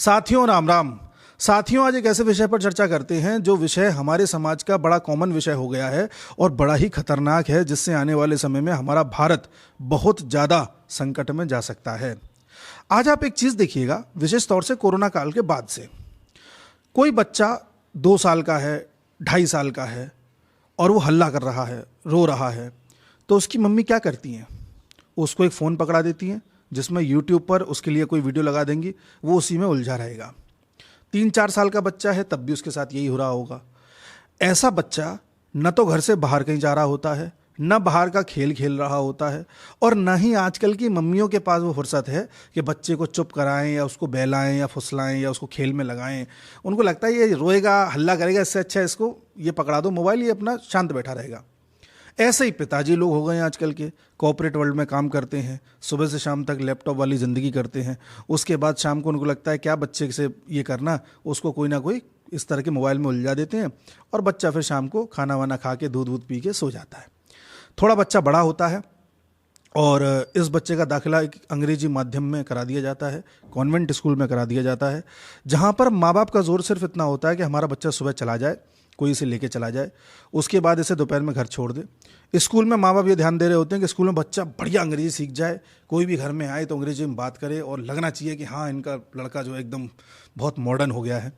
साथियों राम राम। साथियों, आज एक ऐसे विषय पर चर्चा करते हैं जो विषय हमारे समाज का बड़ा कॉमन विषय हो गया है और बड़ा ही खतरनाक है, जिससे आने वाले समय में हमारा भारत बहुत ज़्यादा संकट में जा सकता है। आज आप एक चीज़ देखिएगा, विशेष तौर से कोरोना काल के बाद से कोई बच्चा 2 साल का है, 2.5 साल का है और वो हल्ला कर रहा है, रो रहा है, तो उसकी मम्मी क्या करती हैं? उसको एक फ़ोन पकड़ा देती हैं जिसमें यूट्यूब पर उसके लिए कोई वीडियो लगा देंगी, वो उसी में उलझा रहेगा। 3-4 साल का बच्चा है तब भी उसके साथ यही हो रहा होगा। ऐसा बच्चा न तो घर से बाहर कहीं जा रहा होता है, न बाहर का खेल खेल रहा होता है, और न ही आजकल की मम्मियों के पास वो फुर्सत है कि बच्चे को चुप कराएं या उसको बहलाएं या फुसलाएं या उसको खेल में लगाएं। उनको लगता है ये रोएगा, हल्ला करेगा, इससे अच्छा इसको ये पकड़ा दो मोबाइल, ये अपना शांत बैठा रहेगा। ऐसे ही पिताजी लोग हो गए हैं आजकल के, कॉर्पोरेट वर्ल्ड में काम करते हैं, सुबह से शाम तक लैपटॉप वाली ज़िंदगी करते हैं। उसके बाद शाम को उनको लगता है क्या बच्चे से ये करना, उसको कोई ना कोई इस तरह के मोबाइल में उलझा देते हैं और बच्चा फिर शाम को खाना वाना खा के दूध वूध पी के सो जाता है। थोड़ा बच्चा बड़ा होता है और इस बच्चे का दाखिला एक अंग्रेजी माध्यम में करा दिया जाता है, कॉन्वेंट स्कूल में करा दिया जाता है, जहाँ पर माँ बाप का जोर सिर्फ इतना होता है कि हमारा बच्चा सुबह चला जाए, कोई इसे लेके चला जाए, उसके बाद इसे दोपहर में घर छोड़ दे। स्कूल में माँ बाप ये ध्यान दे रहे होते हैं कि स्कूल में बच्चा बढ़िया अंग्रेजी सीख जाए, कोई भी घर में आए तो अंग्रेजी में बात करे और लगना चाहिए कि हाँ, इनका लड़का जो एकदम बहुत मॉडर्न हो गया है।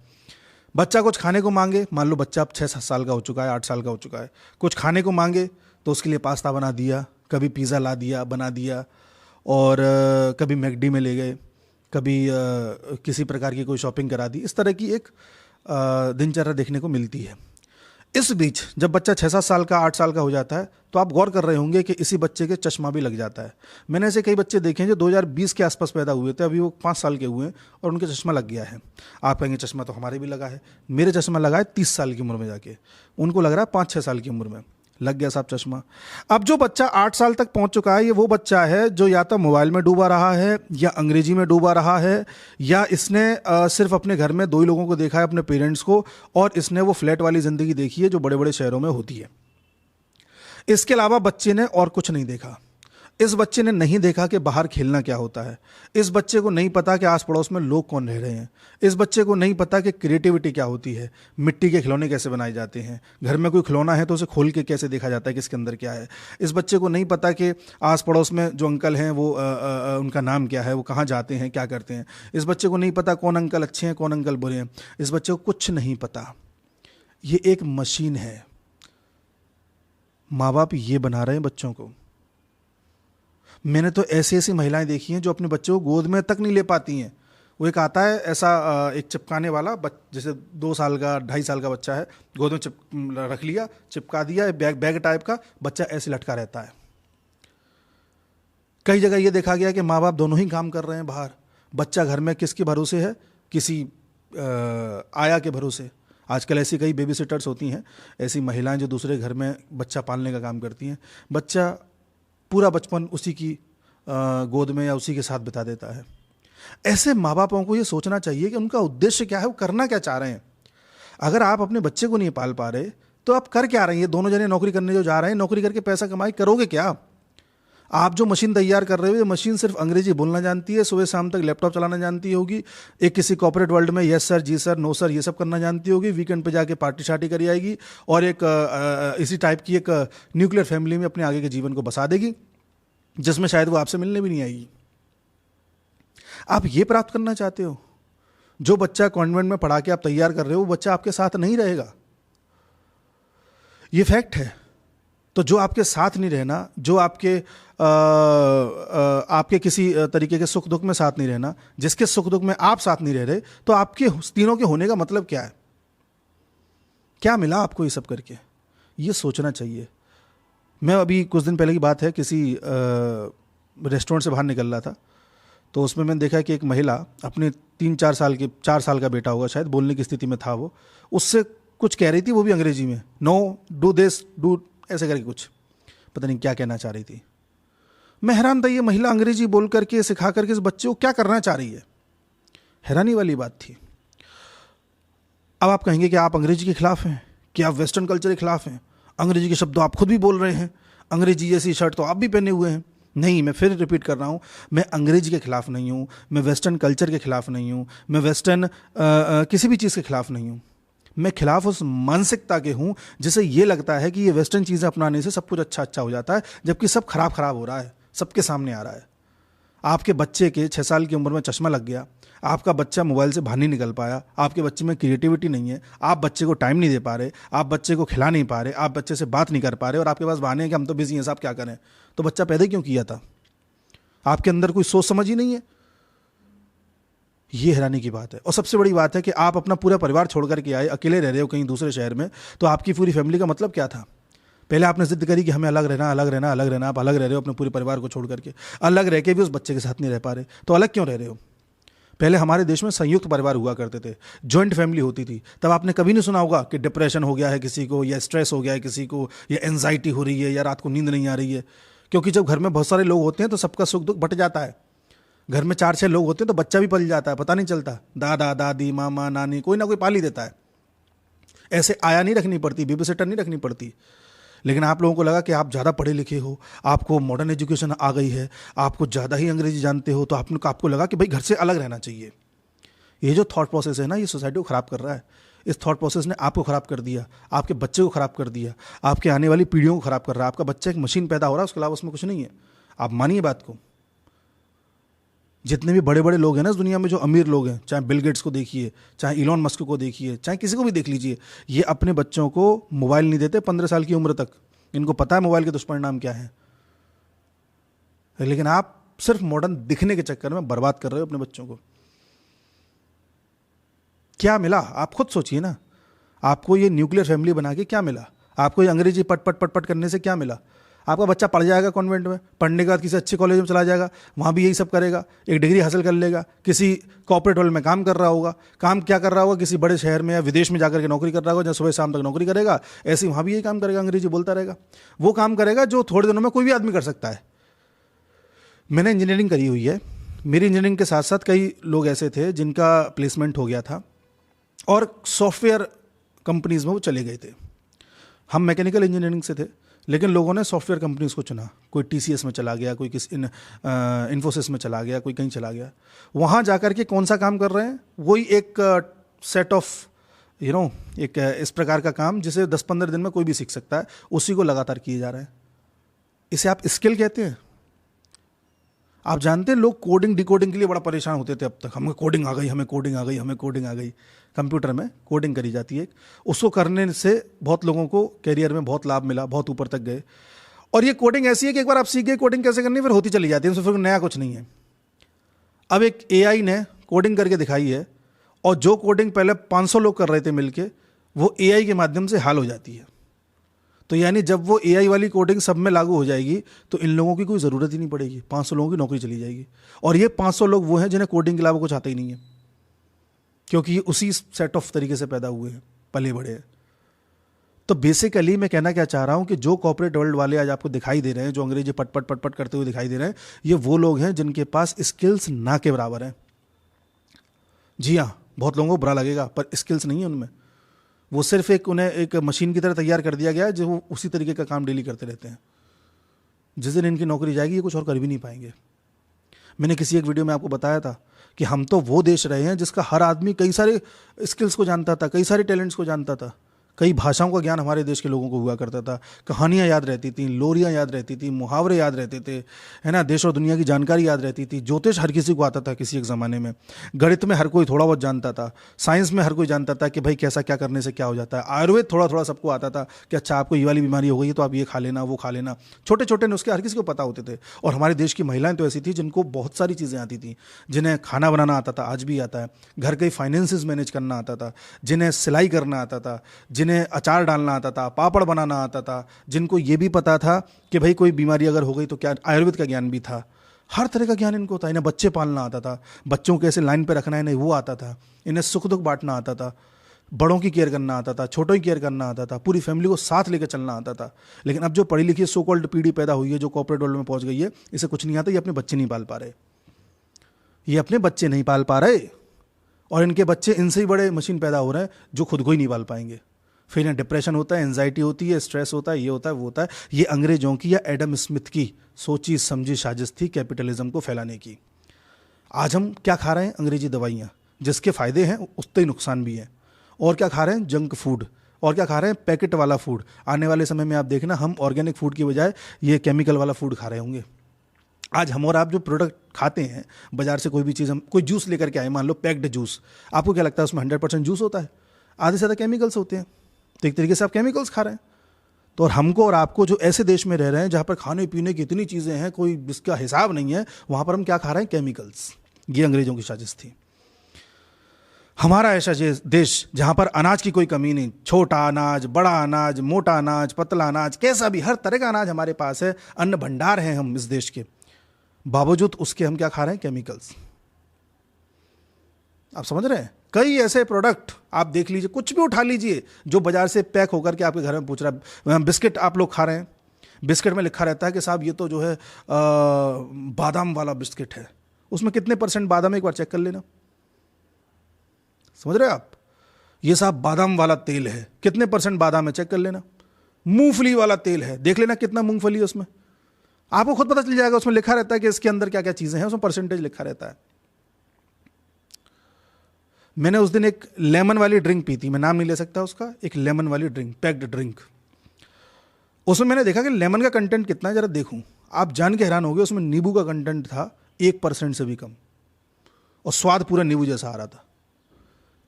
बच्चा कुछ खाने को मांगे, मान लो बच्चा अब 6-7 साल का हो चुका है, 8 साल का हो चुका है, कुछ खाने को मांगे तो उसके लिए पास्ता बना दिया, कभी पिज़्ज़ा ला दिया, बना दिया, और कभी मैकडी में ले गए, कभी किसी प्रकार की कोई शॉपिंग करा दी। इस तरह की एक दिनचर्या देखने को मिलती है। इस बीच जब बच्चा 6-7 साल का, 8 साल का हो जाता है तो आप गौर कर रहे होंगे कि इसी बच्चे के चश्मा भी लग जाता है। मैंने ऐसे कई बच्चे देखे हैं जो 2020 के आसपास पैदा हुए थे, अभी वो 5 साल के हुए हैं और उनके चश्मा लग गया है। आप कहेंगे चश्मा तो हमारे भी लगा है। मेरे चश्मा लगा है 30 साल की उम्र में जाके, उनको लग रहा है 5-6 साल की उम्र में लग गया साहब चश्मा। अब जो बच्चा 8 साल तक पहुंच चुका है, ये वो बच्चा है जो या तो मोबाइल में डूबा रहा है या अंग्रेजी में डूबा रहा है, या इसने सिर्फ अपने घर में 2 ही लोगों को देखा है, अपने पेरेंट्स को, और इसने वो फ्लैट वाली ज़िंदगी देखी है जो बड़े बड़े शहरों में होती है। इसके अलावा बच्चे ने और कुछ नहीं देखा। इस बच्चे ने नहीं देखा कि बाहर खेलना क्या होता है। इस बच्चे को नहीं पता कि आस पड़ोस में लोग कौन रह रहे हैं। इस बच्चे को नहीं पता कि क्रिएटिविटी क्या होती है, मिट्टी के खिलौने कैसे बनाए जाते हैं, घर में कोई खिलौना है तो उसे खोल के कैसे देखा जाता है कि इसके अंदर क्या है। इस बच्चे को नहीं पता कि आस पड़ोस में जो अंकल हैं वो उनका नाम क्या है, वो कहाँ जाते हैं, क्या करते हैं। इस बच्चे को नहीं पता कौन अंकल अच्छे हैं, कौन अंकल बुरे हैं। इस बच्चे को कुछ नहीं पता। ये एक मशीन है। माँ बाप ये बना रहे हैं बच्चों को। मैंने तो ऐसी ऐसी महिलाएं देखी हैं जो अपने बच्चों को गोद में तक नहीं ले पाती हैं। वो एक आता है ऐसा एक चिपकाने वाला, जैसे 2 साल का, 2.5 साल का बच्चा है, गोद में रख लिया, चिपका दिया, बैग टाइप का, बच्चा ऐसे लटका रहता है। कई जगह ये देखा गया कि माँ बाप दोनों ही काम कर रहे हैं बाहर, बच्चा घर में किसके भरोसे है, किसी आया के भरोसे। आजकल ऐसी कई बेबी सिटर्स होती हैं, ऐसी महिलाएं जो दूसरे घर में बच्चा पालने का काम करती हैं। बच्चा पूरा बचपन उसी की गोद में या उसी के साथ बिता देता है। ऐसे माँ बापों को ये सोचना चाहिए कि उनका उद्देश्य क्या है, वो करना क्या चाह रहे हैं। अगर आप अपने बच्चे को नहीं पाल पा रहे तो आप कर क्या रहे हैं? ये दोनों जने नौकरी करने जो जा रहे हैं, नौकरी करके पैसा कमाई करोगे क्या? आप जो मशीन तैयार कर रहे हो, ये मशीन सिर्फ अंग्रेजी बोलना जानती है, सुबह शाम तक लैपटॉप चलाना जानती होगी, एक किसी कॉर्पोरेट वर्ल्ड में यस सर, जी सर, नो सर ये सब करना जानती होगी, वीकेंड पे जाके पार्टी शार्टी करी आएगी और एक इसी टाइप की एक न्यूक्लियर फैमिली में अपने आगे के जीवन को बसा देगी, जिसमें शायद वो आपसे मिलने भी नहीं आएगी। आप ये प्राप्त करना चाहते हो? जो बच्चा कॉन्वेंट में पढ़ा के आप तैयार कर रहे हो, वो बच्चा आपके साथ नहीं रहेगा, ये फैक्ट है। तो जो आपके साथ नहीं रहना, जो आपके किसी तरीके के सुख दुख में साथ नहीं रहना, जिसके सुख दुख में आप साथ नहीं रह रहे, तो आपके तीनों के होने का मतलब क्या है? क्या मिला आपको ये सब करके? ये सोचना चाहिए। मैं अभी कुछ दिन पहले की बात है, किसी रेस्टोरेंट से बाहर निकल रहा था, तो उसमें मैंने देखा कि एक महिला अपने 3-4 साल के, 4 साल का बेटा होगा शायद, बोलने की स्थिति में था वो, उससे कुछ कह रही थी, वो भी अंग्रेजी में, नो, डू दिस, डू, ऐसे करके कुछ, पता नहीं क्या कहना चाह रही थी। मैं हैरान था, ये महिला अंग्रेजी बोल करके, सिखा करके इस बच्चे को क्या करना चाह रही है। हैरानी वाली बात थी। अब आप कहेंगे कि आप अंग्रेजी के खिलाफ हैं, कि आप वेस्टर्न कल्चर के खिलाफ हैं, अंग्रेजी के शब्द आप खुद भी बोल रहे हैं, अंग्रेजी जैसी शर्ट तो आप भी पहने हुए हैं। नहीं, मैं फिर रिपीट कर रहा हूँ, मैं अंग्रेजी के खिलाफ नहीं हूँ, मैं वेस्टर्न कल्चर के खिलाफ नहीं हूँ, मैं वेस्टर्न किसी भी चीज़ के खिलाफ नहीं हूँ। मैं खिलाफ उस मानसिकता के हूँ जिसे ये लगता है कि ये वेस्टर्न चीज़ें अपनाने से सब कुछ अच्छा अच्छा हो जाता है, जबकि सब खराब खराब हो रहा है, सबके सामने आ रहा है। आपके बच्चे के 6 साल की उम्र में चश्मा लग गया, आपका बच्चा मोबाइल से बाहर नहीं निकल पाया, आपके बच्चे में क्रिएटिविटी नहीं है, आप बच्चे को टाइम नहीं दे पा रहे, आप बच्चे को खिला नहीं पा रहे, आप बच्चे से बात नहीं कर पा रहे, और आपके पास बहाने हैं कि हम तो बिजी हैं साहब, क्या करें। तो बच्चा पैदा क्यों किया था? आपके अंदर कोई सोच समझ ही नहीं है। ये हैरानी की बात है। और सबसे बड़ी बात है कि आप अपना पूरा परिवार छोड़ करके आए, अकेले रह रहे हो कहीं दूसरे शहर में, तो आपकी पूरी फैमिली का मतलब क्या था? पहले आपने जिद करी कि हमें अलग रहना, अलग रहना, अलग रहना। आप अलग रह रहे हो अपने पूरे परिवार को छोड़ करके, अलग रह के भी उस बच्चे के साथ नहीं रह पा रहे, तो अलग क्यों रह रहे हो? पहले हमारे देश में संयुक्त परिवार हुआ करते थे, जॉइंट फैमिली होती थी, तब आपने कभी नहीं सुना होगा कि डिप्रेशन हो गया है किसी को, या स्ट्रेस हो गया है किसी को, या एंजाइटी हो रही है, या रात को नींद नहीं आ रही है। क्योंकि जब घर में बहुत सारे लोग होते हैं तो सबका सुख दुख बट जाता है। घर में 4-6 लोग होते हैं तो बच्चा भी पल जाता है, पता नहीं चलता। दादा दादी मामा नानी कोई ना कोई पाल ही देता है। ऐसे आया नहीं रखनी पड़ती, बेबीसिटर नहीं रखनी पड़ती। लेकिन आप लोगों को लगा कि आप ज़्यादा पढ़े लिखे हो, आपको मॉडर्न एजुकेशन आ गई है, आपको ज़्यादा ही अंग्रेजी जानते हो, तो आपको लगा कि भाई घर से अलग रहना चाहिए। ये जो थॉट प्रोसेस है ना, ये सोसाइटी को ख़राब कर रहा है। इस थॉट प्रोसेस ने आपको ख़राब कर दिया, आपके बच्चे को ख़राब कर दिया, आपके आने वाली पीढ़ियों को ख़राब कर रहा है। आपका बच्चा एक मशीन पैदा हो रहा है, उसके अलावा उसमें कुछ नहीं है। आप मानिए बात को। जितने भी बड़े बड़े लोग हैं ना इस दुनिया में, जो अमीर लोग हैं, चाहे बिल गेट्स को देखिए, चाहे इलॉन मस्क को देखिए, चाहे किसी को भी देख लीजिए, ये अपने बच्चों को मोबाइल नहीं देते 15 साल की उम्र तक। इनको पता है मोबाइल के दुष्परिणाम क्या है। लेकिन आप सिर्फ मॉडर्न दिखने के चक्कर में बर्बाद कर रहे हो अपने बच्चों को। क्या मिला? आप खुद सोचिए ना। आपको ये न्यूक्लियर फैमिली बना के क्या मिला? आपको ये अंग्रेजी पट पट पट पट करने से क्या मिला? आपका बच्चा पढ़ जाएगा कॉन्वेंट में, पढ़ने के बाद किसी अच्छे कॉलेज में चला जाएगा, वहाँ भी यही सब करेगा, एक डिग्री हासिल कर लेगा, किसी कॉर्पोरेट वर्ल्ड में काम कर रहा होगा। काम क्या कर रहा होगा? किसी बड़े शहर में या विदेश में जाकर के नौकरी कर रहा होगा, जहाँ सुबह शाम तक नौकरी करेगा। ऐसे ही वहाँ भी यही काम करेगा, अंग्रेजी बोलता रहेगा। वो काम करेगा जो थोड़े दिनों में कोई भी आदमी कर सकता है। मैंने इंजीनियरिंग करी हुई है। मेरी इंजीनियरिंग के साथ साथ कई लोग ऐसे थे जिनका प्लेसमेंट हो गया था और सॉफ्टवेयर कंपनीज में वो चले गए थे। हम मैकेनिकल इंजीनियरिंग से थे, लेकिन लोगों ने सॉफ्टवेयर कंपनीज को चुना। कोई TCS में चला गया, कोई इन्फोसिस में चला गया, कोई कहीं चला गया। वहाँ जाकर के कौन सा काम कर रहे हैं? वही एक सेट ऑफ एक इस प्रकार का काम जिसे 10-15 दिन में कोई भी सीख सकता है, उसी को लगातार किए जा रहे हैं। इसे आप स्किल कहते हैं। आप जानते हैं लोग कोडिंग डिकोडिंग के लिए बड़ा परेशान होते थे अब तक। हमें कोडिंग आ गई, हमें कोडिंग आ गई, हमें कोडिंग आ गई। कंप्यूटर में कोडिंग करी जाती है, उसको करने से बहुत लोगों को कैरियर में बहुत लाभ मिला, बहुत ऊपर तक गए। और ये कोडिंग ऐसी है कि एक बार आप सीख गए कोडिंग कैसे करनी, फिर होती चली जाती है, उसमें फिर नया कुछ नहीं है। अब एक AI ने कोडिंग करके दिखाई है, और जो कोडिंग पहले 500 लोग कर रहे थे मिलके, वो AI के माध्यम से हाल हो जाती है। तो यानी जब वो AI वाली कोडिंग सब में लागू हो जाएगी तो इन लोगों की कोई ज़रूरत ही नहीं पड़ेगी, 500 लोगों की नौकरी चली जाएगी। और ये 500 लोग वो हैं जिन्हें कोडिंग के अलावा कुछ आता ही नहीं है, क्योंकि ये उसी सेट ऑफ तरीके से पैदा हुए हैं, पले बड़े हैं। तो बेसिकली मैं कहना क्या चाह रहा हूँ कि जो कॉर्पोरेट वर्ल्ड वाले आज आपको दिखाई दे रहे हैं, जो अंग्रेजी पट पट पट पट करते हुए दिखाई दे रहे हैं, ये वो लोग हैं जिनके पास स्किल्स ना के बराबर हैं। जी हाँ, बहुत लोगों को बुरा लगेगा, पर स्किल्स नहीं है उनमें। वो सिर्फ उन्हें एक मशीन की तरह तैयार कर दिया गया है, जो वो उसी तरीके का काम डेली करते रहते हैं। जिस दिन इनकी नौकरी जाएगी ये कुछ और कर भी नहीं पाएंगे। मैंने किसी एक वीडियो में आपको बताया था कि हम तो वो देश रहे हैं जिसका हर आदमी कई सारे स्किल्स को जानता था, कई सारे टैलेंट्स को जानता था। कई भाषाओं का ज्ञान हमारे देश के लोगों को हुआ करता था। कहानियाँ याद रहती थी, लोरियाँ याद रहती थी, मुहावरे याद रहते थे, है ना। देश और दुनिया की जानकारी याद रहती थी। ज्योतिष हर किसी को आता था किसी एक ज़माने में। गणित में हर कोई थोड़ा बहुत जानता था। साइंस में हर कोई जानता था कि भाई कैसा क्या करने से क्या हो जाता है। आयुर्वेद थोड़ा थोड़ा सबको आता था कि अच्छा आपको ये वाली बीमारी हो गई है तो आप ये खा लेना, वो खा लेना। छोटे छोटे नुस्खे हर किसी को पता होते थे। और हमारे देश की महिलाएं तो ऐसी थी जिनको बहुत सारी चीज़ें आती थी, जिन्हें खाना बनाना आता था, आज भी आता है, घर के फाइनेंसेस मैनेज करना आता था, जिन्हें सिलाई करना आता था, जिन्हें अचार डालना आता था, पापड़ बनाना आता था, जिनको ये भी पता था कि भाई कोई बीमारी अगर हो गई तो क्या, आयुर्वेद का ज्ञान भी था। हर तरह का ज्ञान इनको था। इन्हें बच्चे पालना आता था, बच्चों को कैसे लाइन पे रखना है इन्हें वो आता था। इन्हें सुख दुख बांटना आता था, बड़ों की केयर करना आता था, छोटों की केयर करना आता था, पूरी फैमिली को साथ लेकर चलना आता था। लेकिन अब जो पढ़ी लिखी सो कॉल्ड पीढ़ी पैदा हुई है, जो कॉर्पोरेट वर्ल्ड में पहुंच गई है, इसे कुछ नहीं आता। ये अपने बच्चे नहीं पाल पा रहे, ये अपने बच्चे नहीं पाल पा रहे। और इनके बच्चे इनसे ही बड़े मशीन पैदा हो रहे हैं जो खुद को ही नहीं पाल पाएंगे। फिर यहाँ डिप्रेशन होता है, एंजाइटी होती है, स्ट्रेस होता है, ये होता है, वो होता है। ये अंग्रेजों की या एडम स्मिथ की सोची समझी साजिश थी कैपिटलिज्म को फैलाने की। आज हम क्या खा रहे हैं? अंग्रेजी दवाइयाँ, जिसके फ़ायदे हैं उतने ही नुकसान भी हैं। और क्या खा रहे हैं? Junk food. और क्या खा रहे हैं? पैकेट वाला फूड। आने वाले समय में आप देखना, हम ऑर्गेनिक फूड की बजाय ये केमिकल वाला फूड खा रहे होंगे। आज हम और आप जो प्रोडक्ट खाते हैं बाजार से, कोई भी चीज़, हम कोई जूस लेकर के आए, मान लो पैक्ड जूस, आपको क्या लगता है उसमें 100% जूस होता है? आधे से ज़्यादा केमिकल्स होते हैं। तो एक तरीके से आप केमिकल्स खा रहे हैं। तो और हमको और आपको जो ऐसे देश में रह रहे हैं जहाँ पर खाने पीने की इतनी चीज़ें हैं, कोई इसका हिसाब नहीं है, वहाँ पर हम क्या खा रहे हैं? केमिकल्स। ये अंग्रेजों की साजिश थी। हमारा ऐसा देश जहाँ पर अनाज की कोई कमी नहीं, छोटा अनाज, बड़ा अनाज, मोटा अनाज, पतला अनाज, कैसा भी, हर तरह का अनाज हमारे पास है, अन्न भंडार हैं हम इस देश के, बावजूद उसके हम क्या खा रहे हैं? केमिकल्स। आप समझ रहे हैं? कई ऐसे प्रोडक्ट आप देख लीजिए, कुछ भी उठा लीजिए जो बाजार से पैक होकर के आपके घर में पूछ रहा है। बिस्किट आप लोग खा रहे हैं, बिस्किट में लिखा रहता है कि साहब ये तो जो है बादाम वाला बिस्किट है। उसमें कितने % बादाम है एक बार चेक कर लेना। समझ रहे हैं आप? ये साहब बादाम वाला तेल है, कितने % बादाम है चेक कर लेना। मूंगफली वाला तेल है, देख लेना कितना मूंगफली है उसमें, आपको खुद पता चल जाएगा। उसमें लिखा रहता है कि इसके अंदर क्या क्या चीजें हैं, उसमें % लिखा रहता है। मैंने उस दिन एक लेमन वाली ड्रिंक पी थी, मैं नाम नहीं ले सकता उसका, एक लेमन वाली ड्रिंक, पैक्ड ड्रिंक। उसमें मैंने देखा कि लेमन का कंटेंट कितना है, जरा देखूं, आप जान के हैरान हो गए। उसमें नींबू का कंटेंट था 1% से भी कम, और स्वाद पूरा नींबू जैसा आ रहा था।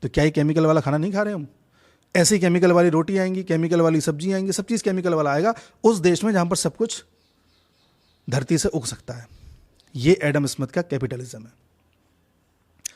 तो क्या ही केमिकल वाला खाना नहीं खा रहे हम? ऐसी केमिकल वाली रोटी आएंगी, केमिकल वाली सब्जी आएंगी, सब चीज़ केमिकल वाला आएगा उस देश में जहाँ पर सब कुछ धरती से उग सकता है। ये एडम स्मिथ का कैपिटलिज्म है।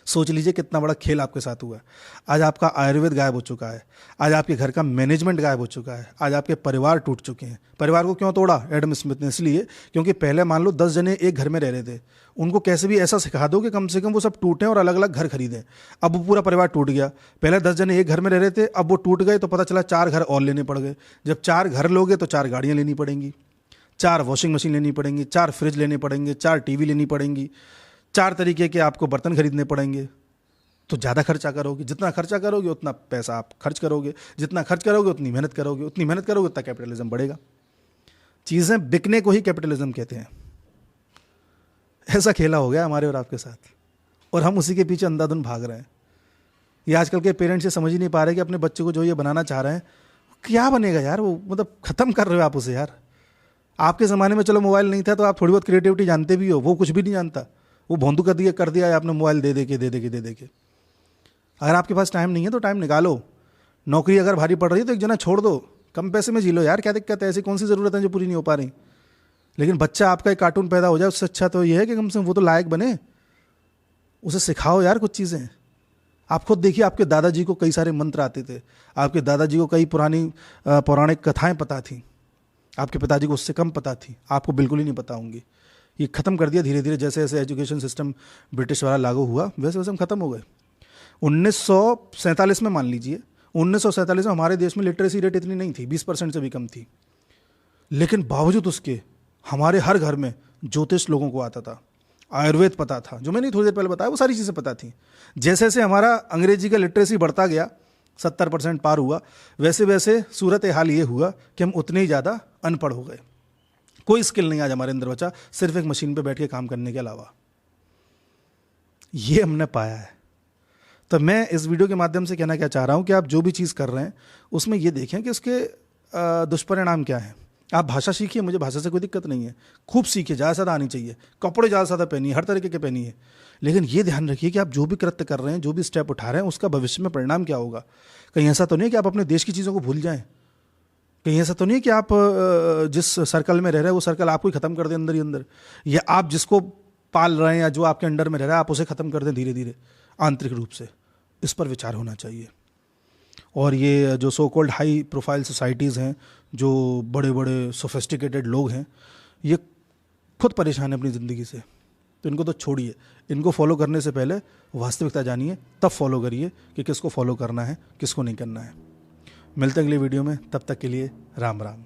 सोच लीजिए कितना बड़ा खेल आपके साथ हुआ है। आज आपका आयुर्वेद गायब हो चुका है, आज आपके घर का मैनेजमेंट गायब हो चुका है, आज आपके परिवार टूट चुके हैं। परिवार को क्यों तोड़ा एडम स्मिथ ने? इसलिए क्योंकि पहले मान लो 10 जने एक घर में रह रहे थे, उनको कैसे भी ऐसा सिखा दो कि कम से कम वो सब टूटें और अलग अलग घर खरीदें। अब वो पूरा परिवार टूट गया। पहले 10 जने एक घर में रह रहे थे, अब वो टूट गए तो पता चला 4 घर और लेने पड़ गए। जब 4 घर लोगे तो 4 गाड़ियाँ लेनी पड़ेंगी, 4 वॉशिंग मशीन लेनी पड़ेंगी, 4 फ्रिज लेने पड़ेंगे, 4 टीवी लेनी पड़ेंगी, 4 तरीके के आपको बर्तन खरीदने पड़ेंगे। तो ज़्यादा खर्चा करोगे, जितना खर्चा करोगे उतना पैसा आप खर्च करोगे, जितना खर्च करोगे उतनी मेहनत करोगे, उतनी मेहनत करोगे उतना कैपिटलिज्म बढ़ेगा। चीज़ें बिकने को ही कैपिटलिज्म कहते हैं। ऐसा खेला हो गया हमारे और आपके साथ, और हम उसी के पीछे अंधाधुन भाग रहे हैं। ये आजकल के पेरेंट्स ये समझ ही नहीं पा रहे कि अपने बच्चे को जो ये बनाना चाह रहे हैं क्या बनेगा यार, वो मतलब ख़त्म कर रहे हो आप उसे यार। आपके ज़माने में चलो मोबाइल नहीं था तो आप थोड़ी बहुत क्रिएटिविटी जानते भी हो, वो कुछ भी नहीं जानता, वो भोंदू कर दिया है आपने मोबाइल दे दे के। अगर आपके पास टाइम नहीं है तो टाइम निकालो। नौकरी अगर भारी पड़ रही है तो एक जना छोड़ दो, कम पैसे में जी लो यार, क्या दिक्कत है? ऐसी कौन सी ज़रूरत है जो पूरी नहीं हो पा रही? लेकिन बच्चा आपका एक कार्टून पैदा हो जाए, उससे अच्छा तो ये है कि कम से कम वो तो लायक बने, उसे सिखाओ यार कुछ चीज़ें। आप खुद देखिए, आपके दादाजी को कई सारे मंत्र आते थे, आपके दादाजी को कई पुरानी पौराणिक कथाएँ पता थीं, आपके पिताजी को उससे कम पता थी, आपको बिल्कुल ही नहीं पता होंगी। ये ख़त्म कर दिया धीरे धीरे, जैसे जैसे एजुकेशन सिस्टम ब्रिटिश वाला लागू हुआ वैसे वैसे हम ख़त्म हो गए। 1947 में मान लीजिए, 1947 में हमारे देश में लिटरेसी रेट इतनी नहीं थी, 20% से भी कम थी, लेकिन बावजूद उसके हमारे हर घर में ज्योतिष लोगों को आता था, आयुर्वेद पता था, जो मैंने थोड़ी देर पहले बताया, वो सारी चीज़ें पता थी। जैसे जैसे हमारा अंग्रेजी का लिटरेसी बढ़ता गया, 70% पार हुआ, वैसे वैसे सूरत हाल ये हुआ कि हम उतने ही ज़्यादा अनपढ़ हो गए। कोई स्किल नहीं आज हमारे अंदर बचा, सिर्फ एक मशीन पे बैठ के काम करने के अलावा। ये हमने पाया है। तो मैं इस वीडियो के माध्यम से कहना क्या चाह रहा हूँ कि आप जो भी चीज़ कर रहे हैं उसमें ये देखें कि उसके दुष्परिणाम क्या हैं। आप भाषा सीखिए, मुझे भाषा से कोई दिक्कत नहीं है, खूब सीखिए, ज़्यादा से ज़्यादा आनी चाहिए, कपड़े ज़्यादा से ज़्यादा पहनिए, हर तरीके के पहनिए, लेकिन ये ध्यान रखिए कि आप जो भी कृत्य कर रहे हैं, जो भी स्टेप उठा रहे हैं, उसका भविष्य में परिणाम क्या होगा। कहीं ऐसा तो नहीं कि आप अपने देश की चीज़ों को भूल जाएं, कहीं ऐसा तो नहीं कि आप जिस सर्कल में रह रहे हैं वो सर्कल आपको ही ख़त्म कर दें अंदर ही अंदर, या आप जिसको पाल रहे हैं या जो आपके अंडर में रह रहा है आप उसे ख़त्म कर दें धीरे धीरे आंतरिक रूप से। इस पर विचार होना चाहिए। और ये जो so called high profile societies हैं, जो बड़े बड़े सोफिस्टिकेटेड लोग हैं, ये खुद परेशान हैं अपनी ज़िंदगी से, तो इनको तो छोड़िए। इनको फॉलो करने से पहले वास्तविकता जानिए, तब फॉलो करिए कि किसको फॉलो करना है, किसको नहीं करना है। मिलते हैं अगले वीडियो में, तब तक के लिए राम राम।